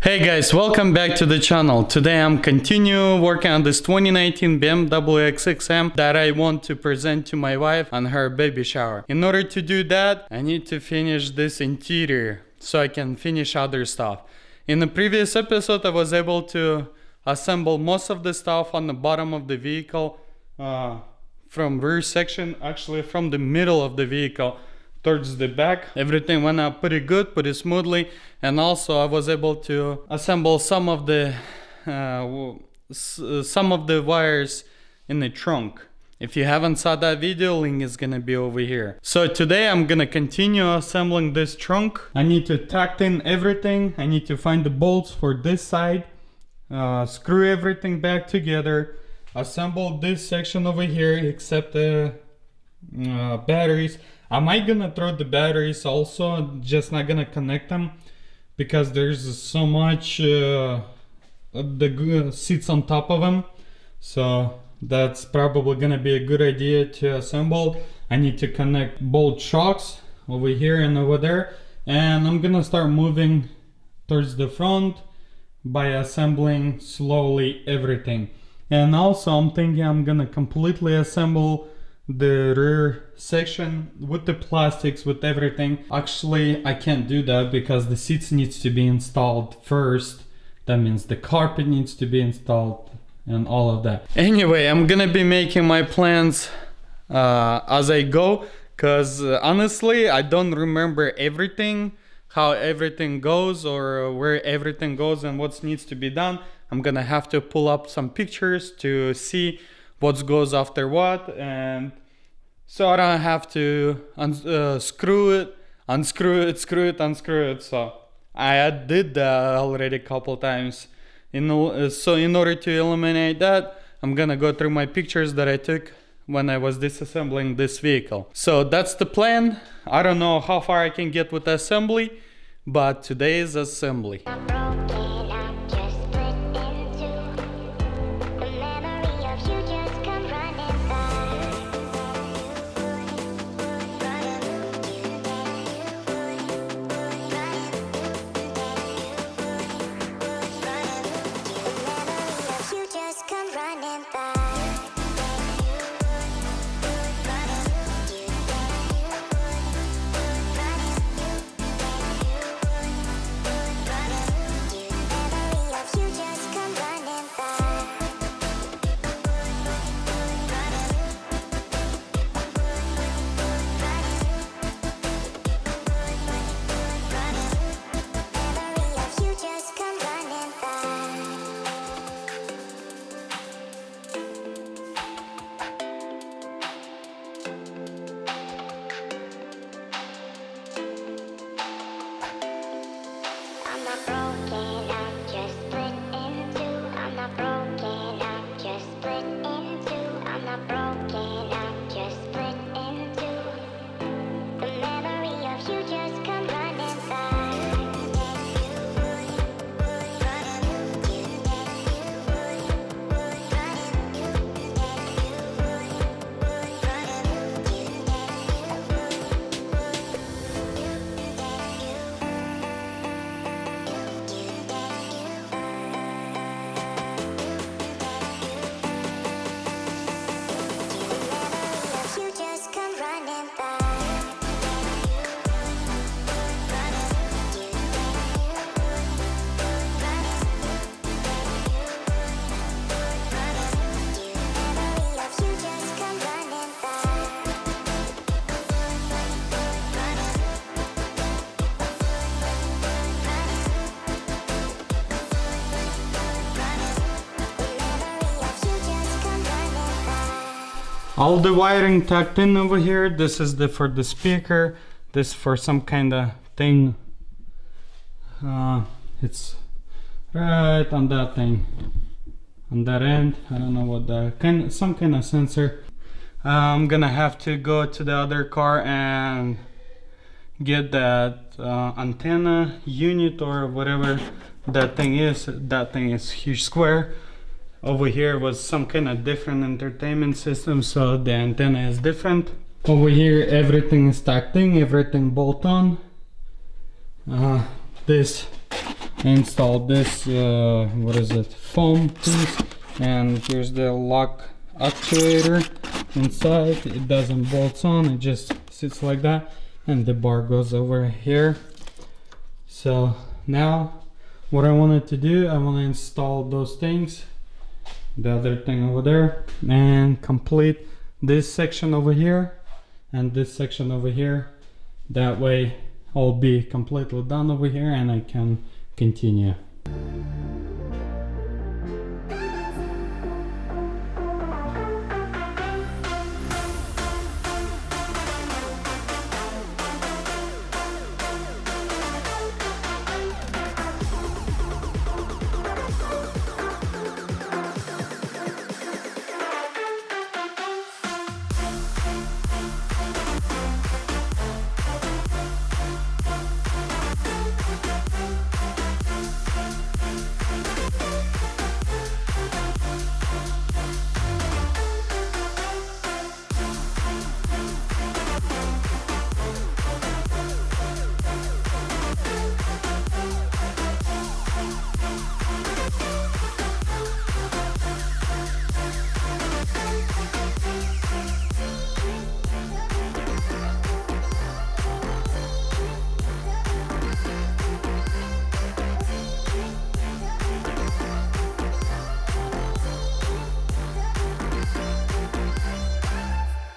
Hey guys, welcome back to the channel. Today I'm continue working on this 2019 BMW X6M that I want to present to my wife on her baby shower. In order to do that, I need to finish this interior so I can finish other stuff. In the previous episode, I was able to assemble most of the stuff on the bottom of the vehicle from rear section, actually from the middle of the vehicle towards the back. Everything went out pretty good, pretty smoothly, and also I was able to assemble some of the wires in the trunk. If you haven't saw that video, link is gonna be over here. So today I'm gonna continue assembling this trunk. I need to tack in everything. I need to find the bolts for this side, screw everything back together, assemble this section over here except the batteries. I might gonna throw the batteries also, just not gonna connect them because there's so much the seats on top of them, so that's probably gonna be a good idea to assemble. I need to connect bolt shocks over here and over there, and I'm gonna start moving towards the front by assembling slowly everything. And also I'm thinking I'm gonna completely assemble the rear section with the plastics, with everything. Actually, I can't do that because the seats needs to be installed first. That means the carpet needs to be installed and all of that. Anyway, I'm gonna be making my plans as I go, because honestly I don't remember everything, how everything goes or where everything goes and what needs to be done. I'm gonna have to pull up some pictures to see what goes after what, and so I don't have to unscrew it, unscrew it. So I did that already a couple times. So in order to eliminate that, I'm gonna go through my pictures that I took when I was disassembling this vehicle. So that's the plan. I don't know how far I can get with the assembly, but today is assembly. All the wiring tucked in over here. This is for the speaker. This for some kind of thing. It's right on that thing, on that end. I don't know what that some kind of sensor. I'm gonna have to go to the other car and get that antenna unit or whatever that thing is. That thing is huge square. Over here was some kind of different entertainment system, so the antenna is different. Over here everything is tacked in, everything bolt on. This install this what is it, foam piece, and here's the lock actuator inside. It doesn't bolt on, it just sits like that, and the bar goes over here. So now what I wanted to do, I want to install those things, the other thing over there, and complete this section over here and this section over here. That way I'll be completely done over here and I can continue.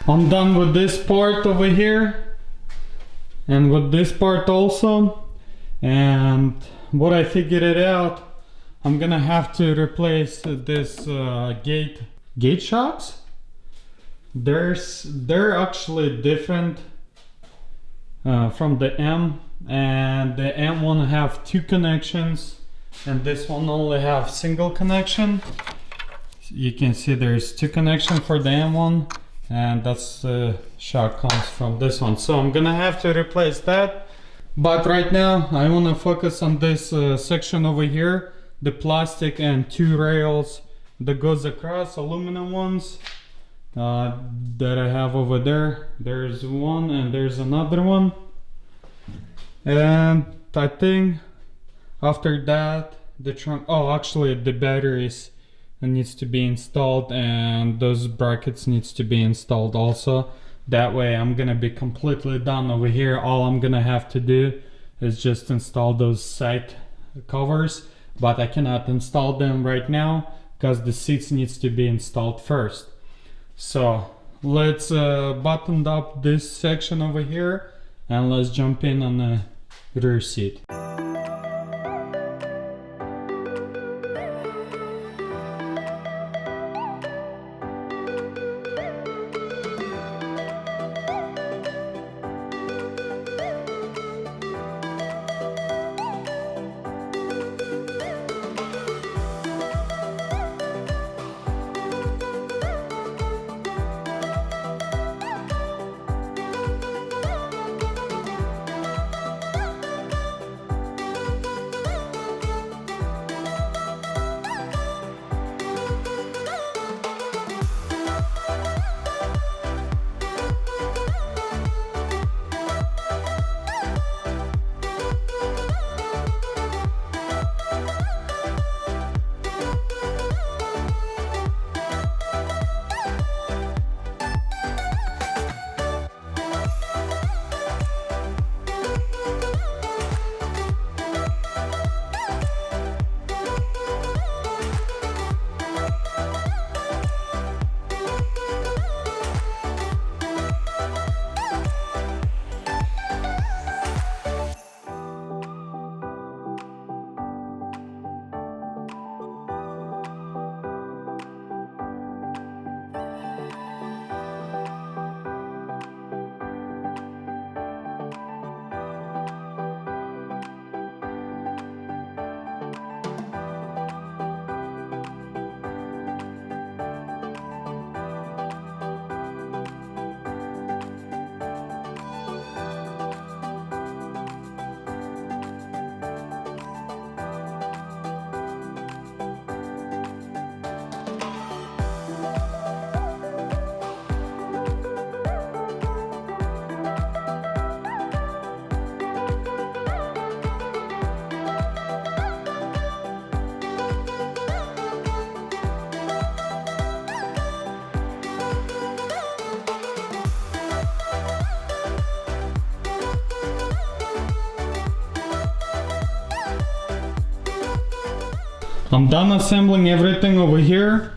I'm done with this part over here and with this part also, and what I figured it out, I'm gonna have to replace this gate shocks. They're actually different from the M, and the M one have 2 connections and this one only have single connection. You can see there's 2 connections for the M1, and that's shock comes from this one, so I'm gonna have to replace that. But right now I want to focus on this section over here, the plastic and 2 rails that goes across, aluminum ones that I have over there. There's one and there's another one, and I think after that the trunk, oh actually the batteries needs to be installed, and those brackets needs to be installed also. That way I'm gonna be completely done over here. All I'm gonna have to do is just install those side covers, but I cannot install them right now because the seats needs to be installed first. So let's button up this section over here and let's jump in on the rear seat. I'm done assembling everything over here.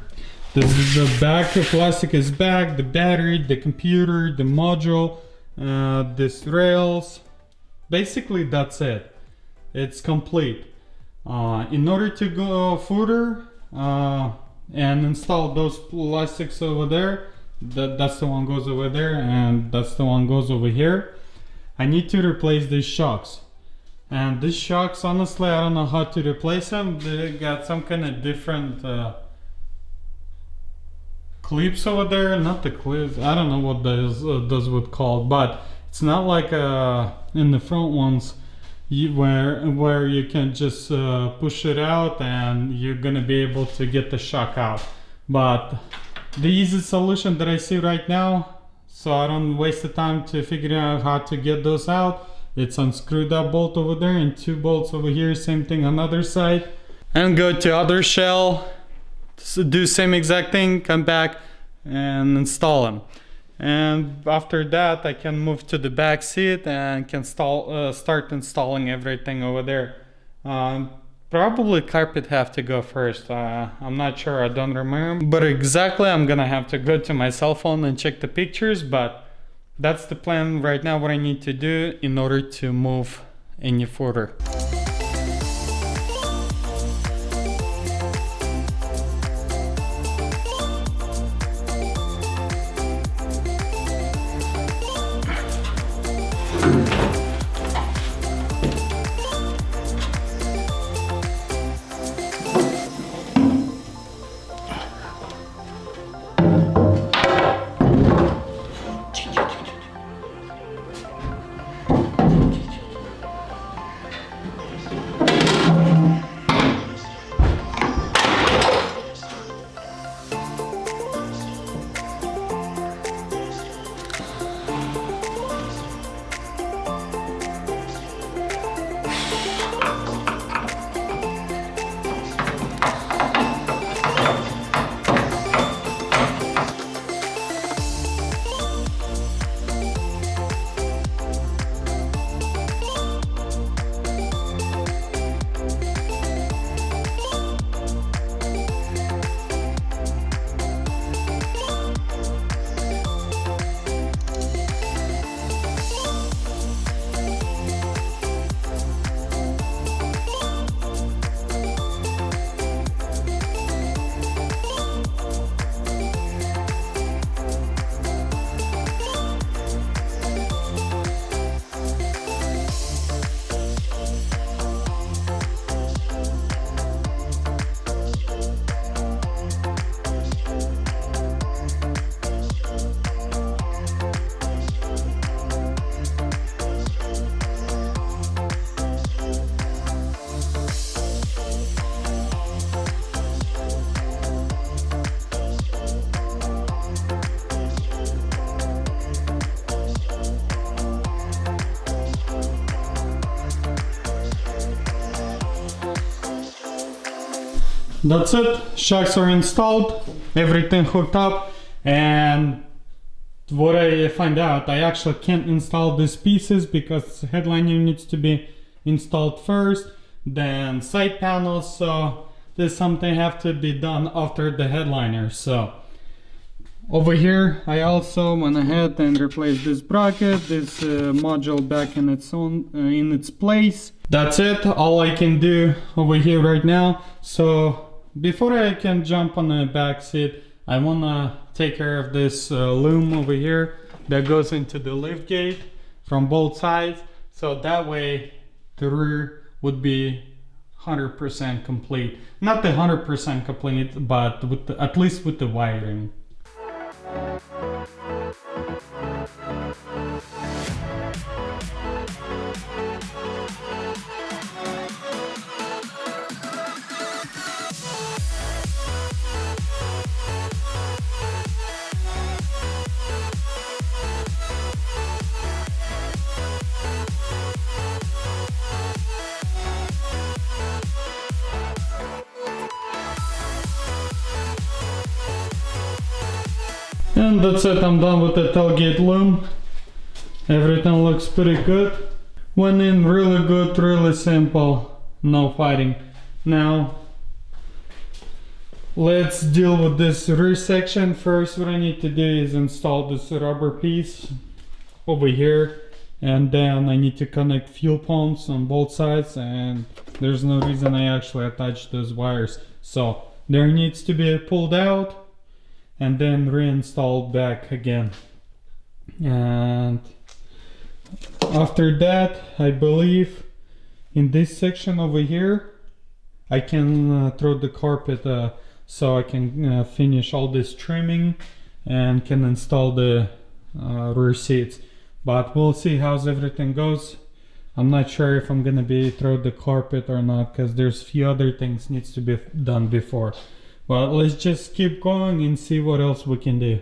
This is the back, the plastic is back, the battery, the computer, the module, this rails. Basically that's it. It's complete. In order to go further and install those plastics over there, that's the one goes over there and that's the one goes over here, I need to replace these shocks. And these shocks, honestly, I don't know how to replace them. They got some kind of different clips over there. Not the clips, I don't know what those would call, but it's not like in the front ones where you can just push it out and you're gonna be able to get the shock out. But the easy solution that I see right now, so I don't waste the time to figure out how to get those out, it's unscrew that bolt over there and 2 bolts over here, same thing on the other side, and go to other shell, do same exact thing, come back and install them. And after that I can move to the back seat and can start installing everything over there. Probably carpet have to go first. I'm not sure, I don't remember, but exactly I'm gonna have to go to my cell phone and check the pictures, but that's the plan right now, what I need to do in order to move any further. That's it, shocks are installed, everything hooked up, and what I find out, I actually can't install these pieces because the headliner needs to be installed first, then side panels, so there's something have to be done after the headliner. So over here I also went ahead and replaced this bracket, this module back in its place. That's it, all I can do over here right now. So before I can jump on the back seat, I wanna take care of this loom over here that goes into the lift gate from both sides, so that way the rear would be 100% complete. Not the 100% complete, but with at least with the wiring. And that's it, I'm done with the tailgate loom. Everything looks pretty good. Went in really good, really simple, no fighting. Now, Let's deal with this rear section. First, what I need to do is install this rubber piece over here, and then I need to connect fuel pumps on both sides, and there's no reason I actually attach those wires. So there needs to be pulled out and then reinstalled back again. And after that, I believe in this section over here I can throw the carpet so I can finish all this trimming and can install the rear seats. But we'll see how everything goes. I'm not sure if I'm gonna be throw the carpet or not, because there's few other things needs to be done before. But let's just keep going and see what else we can do.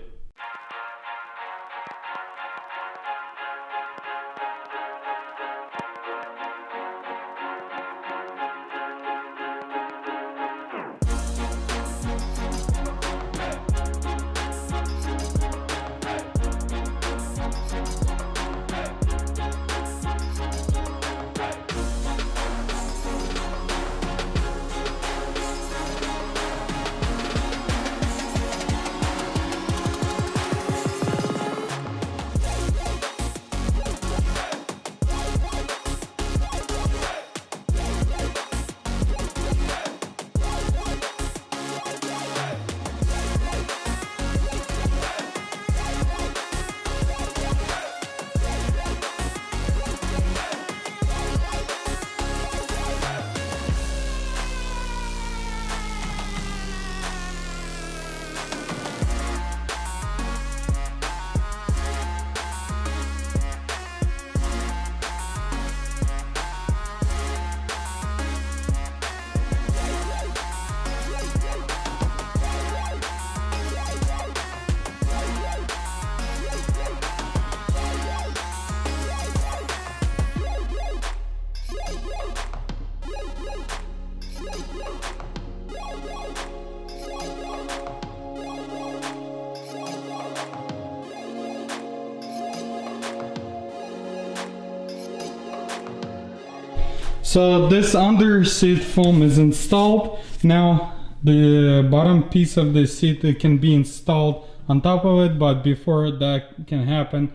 So this under seat foam is installed. Now the bottom piece of the seat can be installed on top of it, but before that can happen,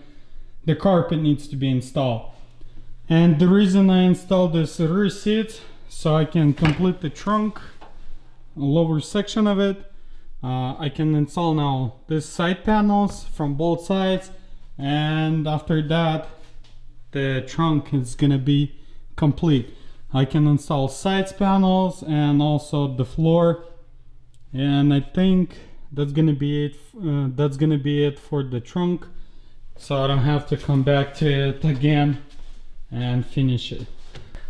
the carpet needs to be installed. And the reason I installed this rear seat, so I can complete the trunk, lower section of it. I can install now this side panels from both sides, and after that the trunk is gonna be complete. I can install sides panels and also the floor, and I think that's gonna be it for the trunk, so I don't have to come back to it again and finish it.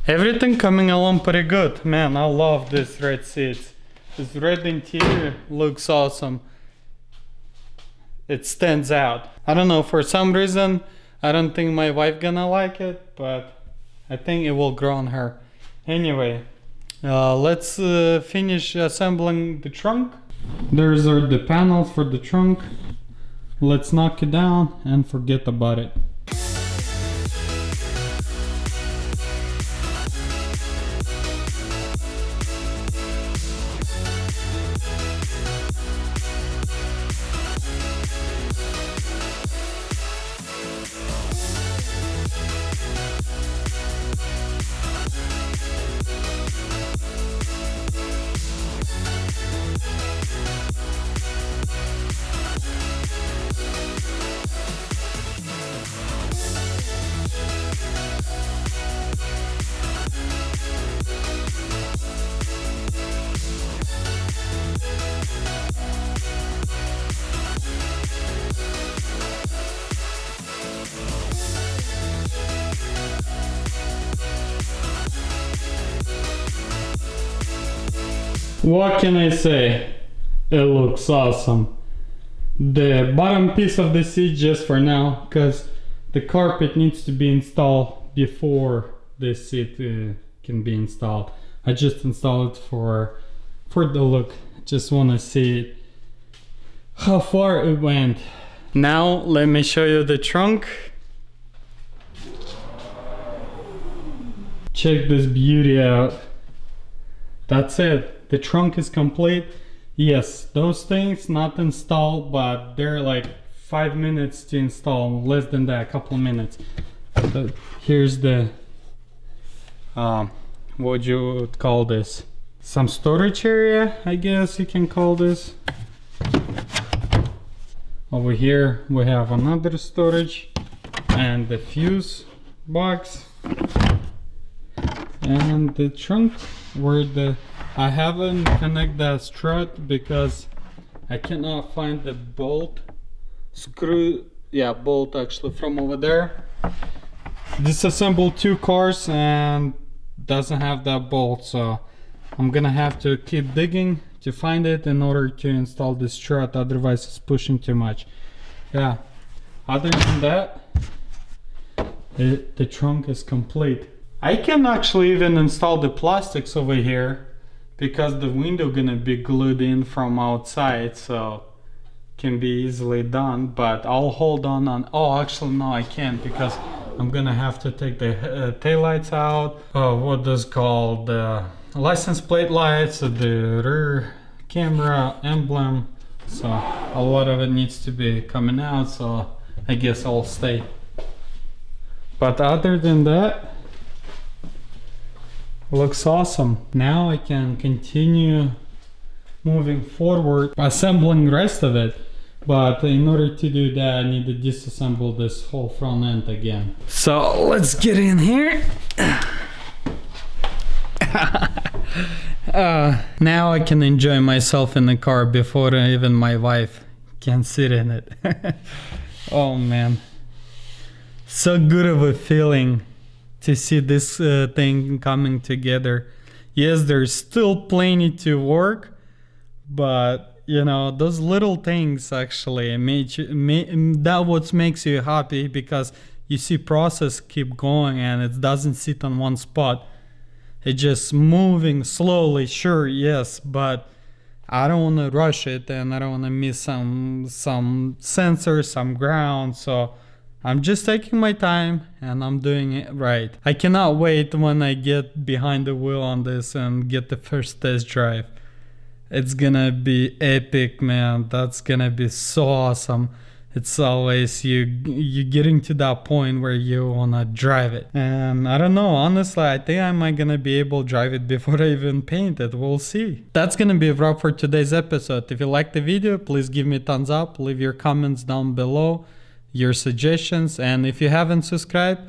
Everything coming along pretty good, man. I love this red seats. This red interior looks awesome. It stands out. I don't know, for some reason I don't think my wife gonna like it, but I think it will grow on her. Anyway, let's finish assembling the trunk. There's the panels for the trunk. Let's knock it down and forget about it. What can I say? It looks awesome. The bottom piece of the seat just for now, because the carpet needs to be installed before the seat can be installed. I just installed it for the look. Just want to see it, how far it went. Now let me show you the trunk. Check this beauty out. That's it. The trunk is complete. Yes, those things not installed, but they're like 5 minutes to install, less than that, a couple minutes. But here's the what would you call this? Some storage area, I guess you can call this. Over here we have another storage and the fuse box and the trunk where the I haven't connected that strut because I cannot find the bolt screw. Yeah, bolt actually from over there. Disassembled 2 cars and doesn't have that bolt, so I'm gonna have to keep digging to find it in order to install this strut, otherwise it's pushing too much. Yeah, other than that, the trunk is complete. I can actually even install the plastics over here because the window gonna be glued in from outside, so can be easily done. But I'll hold on. Oh, actually no, I can't because I'm gonna have to take the taillights out. Oh, what is called the license plate lights, the rear camera emblem. So a lot of it needs to be coming out. So I guess I'll stay. But other than that, looks awesome. Now I can continue moving forward, assembling the rest of it. But in order to do that, I need to disassemble this whole front end again. So let's get in here. Now I can enjoy myself in the car before even my wife can sit in it. Oh man, so good of a feeling to see this thing coming together. Yes, there's still plenty to work, but you know, those little things actually that what makes you happy, because you see process keep going and it doesn't sit on one spot. It's just moving slowly, sure, yes, but I don't want to rush it and I don't want to miss some sensors, some ground, so I'm just taking my time and I'm doing it right. I cannot wait when I get behind the wheel on this and get the first test drive. It's gonna be epic, man. That's gonna be so awesome. It's always you getting to that point where you wanna drive it. And I don't know, honestly, I think I might gonna be able to drive it before I even paint it. We'll see. That's gonna be a wrap for today's episode. If you liked the video, please give me a thumbs up. Leave your comments down below, your suggestions. And if you haven't subscribed,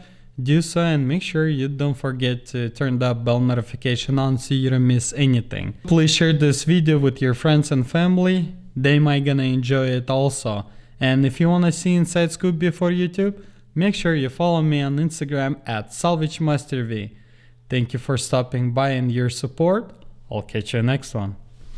do so, and make sure you don't forget to turn that bell notification on so you don't miss anything. Please share this video with your friends and family. They might gonna enjoy it also. And if you want to see Inside Scoop before YouTube, make sure you follow me on Instagram at Salvagemasterv. Thank you for stopping by and your support. I'll catch you next one.